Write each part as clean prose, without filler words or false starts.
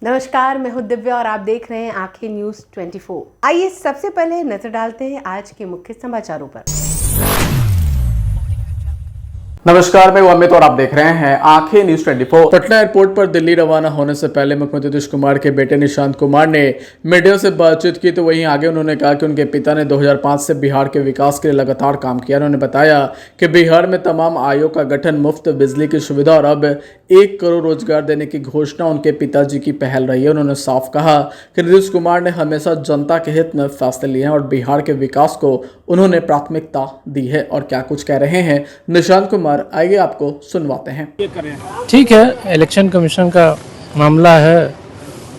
नमस्कार, मैं हूं दिव्या और आप देख रहे हैं आंखें न्यूज 24। आइए सबसे पहले नजर डालते हैं आज के मुख्य समाचारों पर। नमस्कार, मैं अमित और आप देख रहे हैं आंखें न्यूज 24। पटना एयरपोर्ट पर दिल्ली रवाना होने से पहले मुख्यमंत्री नीतीश कुमार के बेटे निशांत कुमार ने मीडिया से बातचीत की, तो वहीं आगे उन्होंने कहा कि उनके पिता ने 2005 से बिहार के विकास के लिए लगातार काम किया। उन्होंने बताया कि बिहार में तमाम आयोग का गठन, मुफ्त बिजली की सुविधा और अब 1 करोड़ रोजगार देने की घोषणा उनके पिताजी की पहल रही है। उन्होंने साफ कहा कि नीतीश कुमार ने हमेशा जनता के हित में फैसले लिए हैं और बिहार के विकास को उन्होंने प्राथमिकता दी है। और क्या कुछ कह रहे हैं निशांत कुमार, आइए आपको सुनवाते हैं। ठीक है, इलेक्शन कमीशन का मामला है,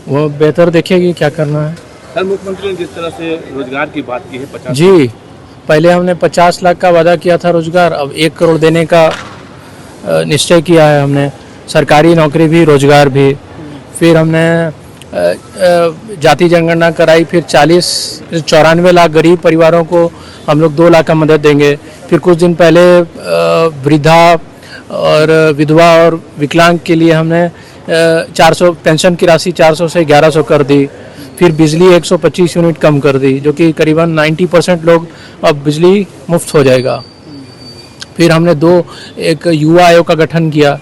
वो बेहतर देखेगी क्या करना है। सर, मुख्यमंत्री ने जिस तरह से रोजगार की बात की है 50 जी, पहले हमने 50 लाख का वादा किया था रोजगार, अब 1 करोड़ देने का निश्चय किया है हमने। सरकारी नौकरी भी, रोजगार भी। फिर हमने जाति जनगणना कराई, फिर 94 लाख गरीब परिवारों को हम लोग 2 लाख का मदद देंगे। फिर कुछ दिन पहले वृद्धा और विधवा और विकलांग के लिए हमने 400 पेंशन की राशि 400 से 1100 कर दी। फिर बिजली 125 यूनिट कम कर दी, जो कि करीबन 90% लोग अब बिजली मुफ्त हो जाएगा। फिर हमने एक युवा आयोग का गठन किया,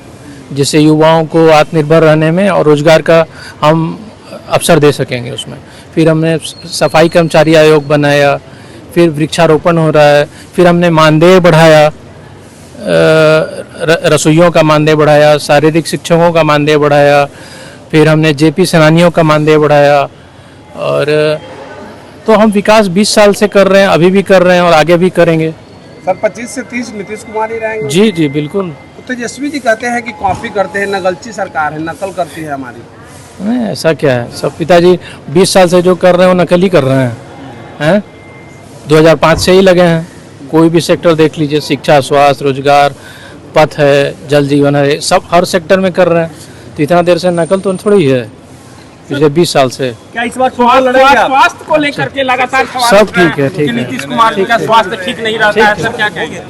जिससे युवाओं को आत्मनिर्भर रहने में और रोजगार का हम अवसर दे सकेंगे उसमें। फिर हमने सफाई कर्मचारी आयोग बनाया, फिर वृक्षारोपण हो रहा है। फिर हमने मानदेय बढ़ाया, रसोइयों का मानदेय बढ़ाया, शारीरिक शिक्षकों का मानदेय बढ़ाया। फिर हमने जेपी सेनानियों का मानदेय बढ़ाया। और तो हम विकास 20 साल से कर रहे हैं, अभी भी कर रहे हैं और आगे भी करेंगे। सर, 25 से 30 नीतीश कुमार ही रहेंगे। जी जी बिल्कुल। तो तेजस्वी जी कहते हैं कि कॉपी करते हैं, नकलची सरकार है, नकल करती है हमारी। नहीं, ऐसा क्या है, सब पिताजी 20 साल से जो कर रहे हैं वो नकल ही कर रहे हैं। 2005 से ही लगे हैं। कोई भी सेक्टर देख लीजिए, शिक्षा, स्वास्थ्य, रोजगार, पथ है, जल जीवन है, सब हर सेक्टर में कर रहे हैं। तो इतना देर से नकल तो थोड़ी है, पिछले 20 साल से। क्या इस बार स्वास्थ्य को लेकर के लगातार सब ठीक है, ठीक है। नीतीश कुमार जी का स्वास्थ्य ठीक नहीं रहता है, सर क्या कहेंगे?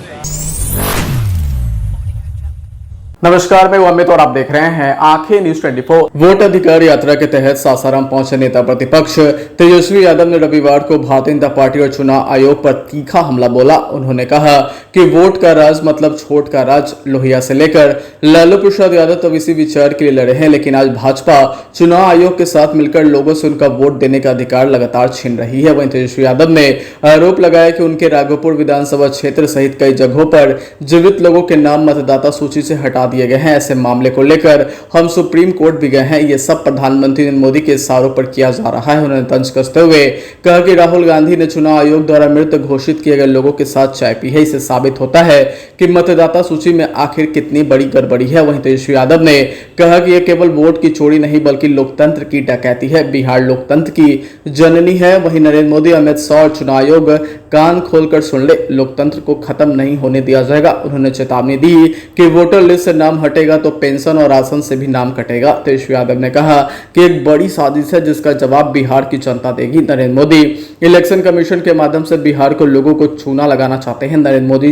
नमस्कार, मैं अमित और आप देख रहे हैं आंखें न्यूज 24। वोट अधिकार यात्रा के तहत सासाराम पहुंचे नेता प्रतिपक्ष तेजस्वी यादव ने रविवार को भारतीय जनता पार्टी और चुनाव आयोग पर तीखा हमला बोला। उन्होंने कहा कि वोट का राज मतलब छोट का राज। लोहिया से लेकर लालू प्रसाद यादव तब इसी विचार के लिए लड़े हैं, लेकिन आज भाजपा चुनाव आयोग के साथ मिलकर लोगों से उनका वोट देने का अधिकार लगातार छीन रही है। वहीं तेजस्वी यादव ने आरोप लगाया कि उनके राघोपुर विधानसभा क्षेत्र सहित कई जगहों पर जीवित लोगों के नाम मतदाता सूची से हटा दिए गए हैं। ऐसे मामले को लेकर हम सुप्रीम कोर्ट भी गए हैं। ये सब प्रधानमंत्री नरेंद्र मोदी के इशारों पर किया जा रहा है। उन्होंने तंज कसते हुए कहा कि राहुल गांधी ने चुनाव आयोग द्वारा मृत घोषित किए गए लोगों के साथ चाय पी है। इससे साबित होता है कि मतदाता सूची में आखिर कितनी बड़ी गड़बड़ी है। वहीं तेजस्वी यादव ने कहा कि यह केवल वोट की चोरी नहीं बल्कि लोकतंत्र की डकैती है। बिहार लोकतंत्र की जननी है। वहीं नरेंद्र मोदी, अमित शाह और चुनाव आयोग कान खोलकर सुन ले, लोकतंत्र को खत्म नहीं होने दिया जाएगा। उन्होंने चेतावनी दी कि वोटर लिस्ट से नाम हटेगा तो पेंशन और राशन से भी नाम कटेगा। तेजस्वी यादव ने कहा कि एक बड़ी साजिश है जिसका जवाब बिहार की जनता देगी। नरेंद्र मोदी इलेक्शन कमीशन के माध्यम से बिहार को लोगों को चूना लगाना चाहते हैं। नरेंद्र मोदी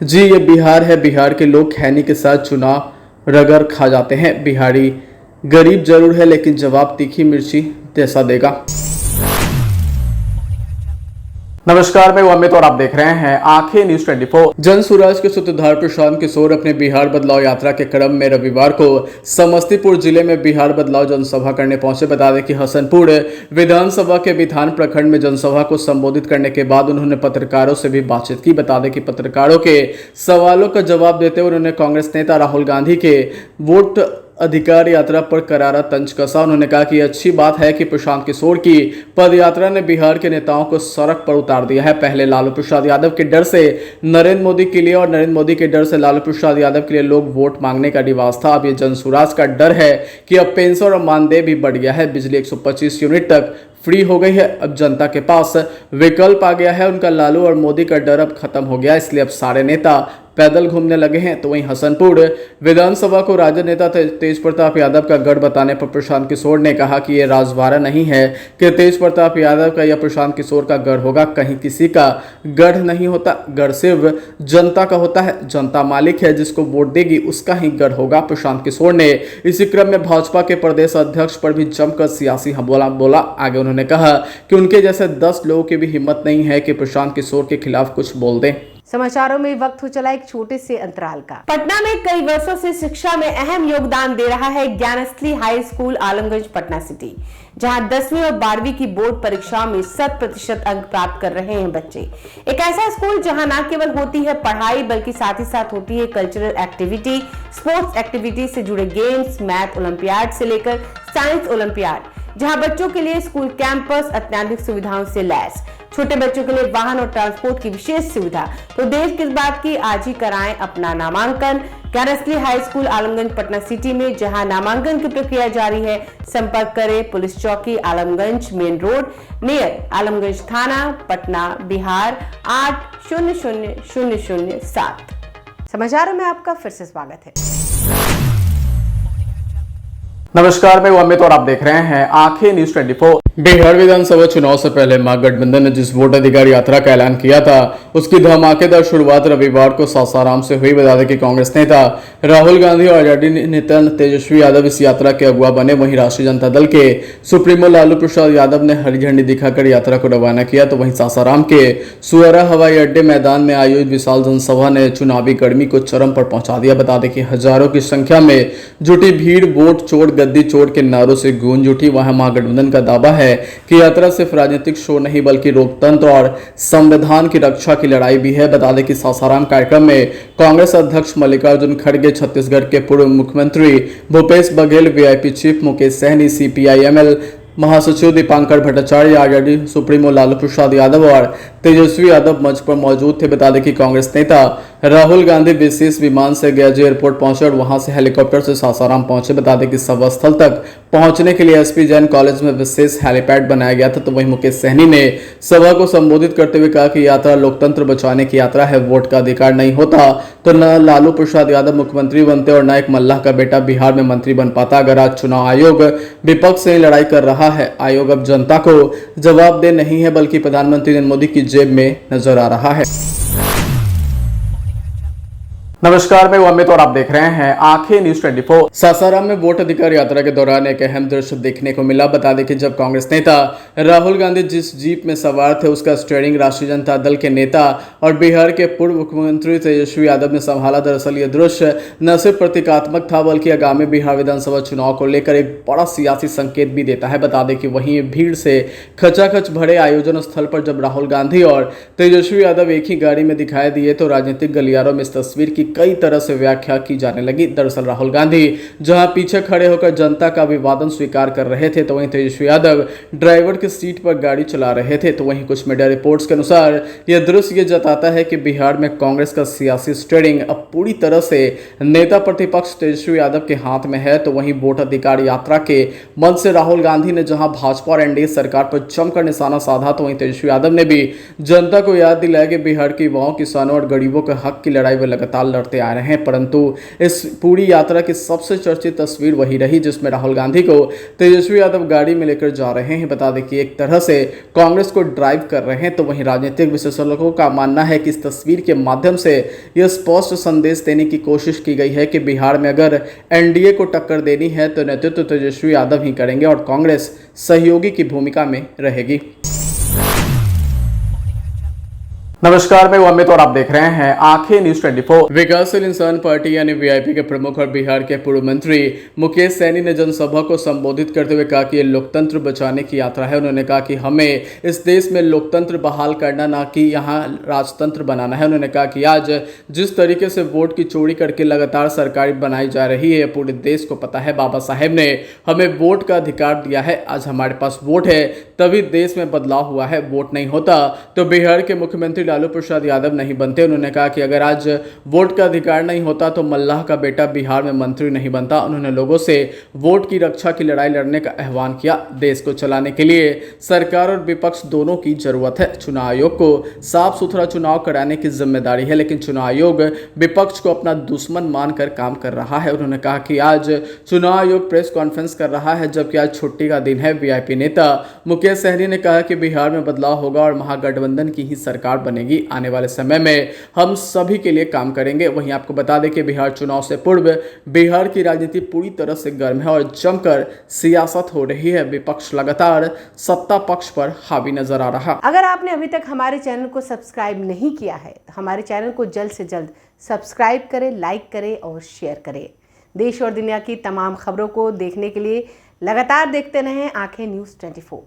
जी, ये बिहार है, बिहार के लोग खैनी के साथ चुनाव रगड़ खा जाते हैं। बिहारी गरीब जरूर है लेकिन जवाब तीखी मिर्ची जैसा देगा। नमस्कार, मैं अमित और आप देख रहे हैं आंखें न्यूज 24। जन सुराज के सूत्रधार प्रशांत किशोर अपने बिहार बदलाव यात्रा के क्रम में रविवार को समस्तीपुर जिले में बिहार बदलाव जनसभा करने पहुंचे। बता दें कि हसनपुर विधानसभा के बिथान प्रखंड में जनसभा को संबोधित करने के बाद उन्होंने पत्रकारों से भी बातचीत की। बता दें कि पत्रकारों के सवालों का जवाब देते हुए उन्होंने कांग्रेस नेता राहुल गांधी के वोट अधिकार यात्रा पर करारा तंज कसा। उन्होंने कहा कि अच्छी बात है कि प्रशांत किशोर की पदयात्रा ने बिहार के नेताओं को सड़क पर उतार दिया है। पहले लालू प्रसाद यादव के डर से नरेंद्र मोदी के लिए और नरेंद्र मोदी के डर से लालू प्रसाद यादव के लिए लोग वोट मांगने का रिवाज था। अब ये जनसुराज का डर है कि अब पेंशन और मानदेय भी बढ़ गया है। बिजली 125 यूनिट तक फ्री हो गई है। अब जनता के पास विकल्प आ गया है। उनका लालू और मोदी का डर अब खत्म हो गया, इसलिए अब सारे नेता पैदल घूमने लगे हैं। तो वहीं हसनपुर विधानसभा को राजद नेता तेज प्रताप यादव का गढ़ बताने पर प्रशांत किशोर ने कहा कि यह राजवाड़ा नहीं है कि तेज प्रताप यादव का या प्रशांत किशोर का गढ़ होगा। कहीं किसी का गढ़ नहीं होता, गढ़ सिर्फ जनता का होता है। जनता मालिक है, जिसको वोट देगी उसका ही गढ़ होगा। प्रशांत किशोर ने इसी क्रम में भाजपा के प्रदेश अध्यक्ष पर भी जमकर सियासी हमला बोला। आगे उन्होंने कहा कि उनके जैसे 10 लोगों की भी हिम्मत नहीं है कि प्रशांत किशोर के खिलाफ कुछ बोल दें। समाचारों में वक्त हो चला एक छोटे से अंतराल का। पटना में कई वर्षों से शिक्षा में अहम योगदान दे रहा है Gyansthali high school Alamganj Patna city, जहां 10वीं और 12वीं की बोर्ड परीक्षाओं में 100% अंक प्राप्त कर रहे हैं बच्चे। एक ऐसा स्कूल जहां न केवल होती है पढ़ाई, बल्कि साथ ही साथ होती है कल्चरल एक्टिविटी, स्पोर्ट्स एक्टिविटी से जुड़े गेम्स, मैथ ओलंपियाड से लेकर साइंस ओलंपियाड, जहां बच्चों के लिए स्कूल कैंपस अत्याधुनिक सुविधाओं से लैस, छोटे बच्चों के लिए वाहन और ट्रांसपोर्ट की विशेष सुविधा। तो देर किस बात की, आज ही कराएं अपना नामांकन Gyansthali high school Alamganj Patna city में, जहां नामांकन की प्रक्रिया जारी है। संपर्क करें पुलिस चौकी Alamganj main road near Alamganj थाना पटना बिहार 800007। समाचारों में आपका फिर से स्वागत है। नमस्कार, मैं अमित और आप देख रहे हैं आंखें न्यूज 24। बिहार विधानसभा चुनाव से पहले महागठबंधन ने जिस वोट अधिकार यात्रा का ऐलान किया था, उसकी धमाकेदार शुरुआत रविवार को सासाराम से हुई। बता दें कि कांग्रेस नेता राहुल गांधी और आरजेडी नेता तेजस्वी यादव इस यात्रा के अगुवा बने। वहीं राष्ट्रीय जनता दल के सुप्रीमो लालू प्रसाद यादव ने हरी झंडी दिखाकर यात्रा को रवाना किया। तो वहीं सासाराम के सुअरा हवाई अड्डे मैदान में आयोजित विशाल जनसभा ने चुनावी गर्मी को चरम पर पहुंचा दिया। बता दें कि हजारों की संख्या में जुटी भीड़ वोट चोर गद्दी चोर के नारों से गूंज उठी। वहां महागठबंधन का दावा है कि यात्रा सिर्फ राजनीतिक शो नहीं, बल्कि लोकतंत्र और संविधान की रक्षा की लड़ाई भी है। बता दें कि सासाराम कार्यक्रम में कांग्रेस अध्यक्ष मल्लिकार्जुन खड़गे, छत्तीसगढ़ के पूर्व मुख्यमंत्री Bhupesh Baghel, VIP chief Mukesh Sahani, CPIML महासचिव दीपांकर भट्टाचार्य, आरजेडी सुप्रीमो लालू प्रसाद यादव और तेजस्वी यादव मंच पर मौजूद थे। बता दें कि कांग्रेस नेता राहुल गांधी विशेष विमान से गयाजी एयरपोर्ट पहुंचे और वहां से हेलीकॉप्टर से सासाराम पहुंचे। बता दें कि सभा स्थल तक पहुंचने के लिए एसपी जैन कॉलेज में विशेष हेलीपैड बनाया गया था। तो वहीं मुकेश सहनी ने सभा को संबोधित करते हुए कहा कि यात्रा लोकतंत्र बचाने की यात्रा है। वोट का अधिकार नहीं होता तो न लालू प्रसाद यादव मुख्यमंत्री बनते और न एक मल्लाह का बेटा बिहार में मंत्री बन पाता। अगर आज चुनाव आयोग विपक्ष से लड़ाई कर रहा है, आयोग अब जनता को जवाबदेह नहीं है, बल्कि प्रधानमंत्री नरेंद्र मोदी की जेब में नजर आ रहा है। नमस्कार, मैं अमित और आप देख रहे हैं आंखें न्यूज 24। सासाराम में वोट अधिकार यात्रा के दौरान एक अहम दृश्य देखने को मिला। बता दें कि जब कांग्रेस नेता राहुल गांधी जिस जीप में सवार थे, उसका स्टीयरिंग राष्ट्रीय जनता दल के नेता और बिहार के पूर्व मुख्यमंत्री तेजस्वी यादव ने संभाला। दरअसल यह दृश्य न सिर्फ प्रतीकात्मक था, बल्कि आगामी बिहार विधानसभा चुनाव को लेकर एक बड़ा सियासी संकेत भी देता है। बता दें कि वहीं भीड़ से खचाखच भरे आयोजन स्थल पर जब राहुल गांधी और तेजस्वी यादव एक ही गाड़ी में दिखाई दिए, तो राजनीतिक गलियारों में इस तस्वीर की कई तरह से व्याख्या की जाने लगी। दरअसल राहुल गांधी जहां पीछे खड़े होकर जनता का अभिवादन स्वीकार कर रहे थे, तो वहीं तेजस्वी यादव ड्राइवर की सीट पर गाड़ी चला रहे थे। तो वहीं कुछ मीडिया रिपोर्ट्स के अनुसार यह दृश्य ये जताता है कि बिहार में कांग्रेस का सियासी स्टीयरिंग अब पूरी तरह से नेता प्रतिपक्ष तेजस्वी यादव के हाथ में है। तो वहीं वोट अधिकार यात्रा के मंच से राहुल गांधी ने जहां भाजपा और एनडीए सरकार पर जमकर निशाना साधा, तो वहीं तेजस्वी यादव ने भी जनता को याद दिलाया कि बिहार के युवाओं, किसानों और गरीबों के हक की लड़ाई वे लगातार लड़ते आ रहे हैं। परंतु इस पूरी यात्रा की सबसे चर्चित तस्वीर वही रही जिसमें राहुल गांधी को तेजस्वी यादव गाड़ी में लेकर जा रहे हैं। बता दें कि एक तरह से कांग्रेस को ड्राइव कर रहे हैं। तो वहीं राजनीतिक विशेषज्ञों का मानना है कि इस तस्वीर के माध्यम से यह स्पष्ट संदेश देने की कोशिश की गई है कि बिहार में अगर एनडीए को टक्कर देनी है तो नेतृत्व तेजस्वी यादव ही करेंगे और कांग्रेस सहयोगी की भूमिका में रहेगी। नमस्कार, मैं अमित और आप देख रहे हैं आंखें न्यूज 24। विकासशील इंसान पार्टी यानी वीआईपी के प्रमुख और बिहार के पूर्व मंत्री मुकेश सहनी ने जनसभा को संबोधित करते हुए कहा कि ये लोकतंत्र बचाने की यात्रा है। उन्होंने कहा कि हमें इस देश में लोकतंत्र बहाल करना, ना कि यहाँ राजतंत्र बनाना है। उन्होंने कहा कि आज जिस तरीके से वोट की चोरी करके लगातार सरकार बनाई जा रही है, पूरे देश को पता है। बाबा साहेब ने हमें वोट का अधिकार दिया है। आज हमारे पास वोट है, तभी देश में बदलाव हुआ है। वोट नहीं होता तो बिहार के मुख्यमंत्री लालू प्रसाद यादव नहीं बनते। उन्होंने कहा कि अगर आज वोट का अधिकार नहीं होता तो मल्लाह का बेटा बिहार में मंत्री नहीं बनता। उन्होंने लोगों से वोट की रक्षा की लड़ाई लड़ने का आह्वान किया। देश को चलाने के लिए सरकार और विपक्ष दोनों की जरूरत है। चुनाव आयोग को साफ सुथरा चुनाव कराने की जिम्मेदारी है, लेकिन चुनाव आयोग विपक्ष को अपना दुश्मन मानकर काम कर रहा है। उन्होंने कहा कि आज चुनाव आयोग प्रेस कॉन्फ्रेंस कर रहा है जबकि आज छुट्टी का दिन है। वीआईपी नेता मुकेश सहनी ने कहा कि बिहार में बदलाव होगा और महागठबंधन की ही सरकार बनेगी। आने वाले समय में हम सभी के लिए काम करेंगे। वहीं आपको बता दें कि बिहार चुनाव से पूर्व बिहार की राजनीति पूरी तरह से गर्म है और जमकर सियासत हो रही है। विपक्ष लगातार सत्ता पक्ष पर हावी नजर आ रहा। अगर आपने अभी तक हमारे चैनल को सब्सक्राइब नहीं किया है तो हमारे चैनल को जल्द से जल्द सब्सक्राइब करें, लाइक करें और शेयर करें। देश और दुनिया की तमाम खबरों को देखने के लिए लगातार देखते रहें आंखें न्यूज़ 24।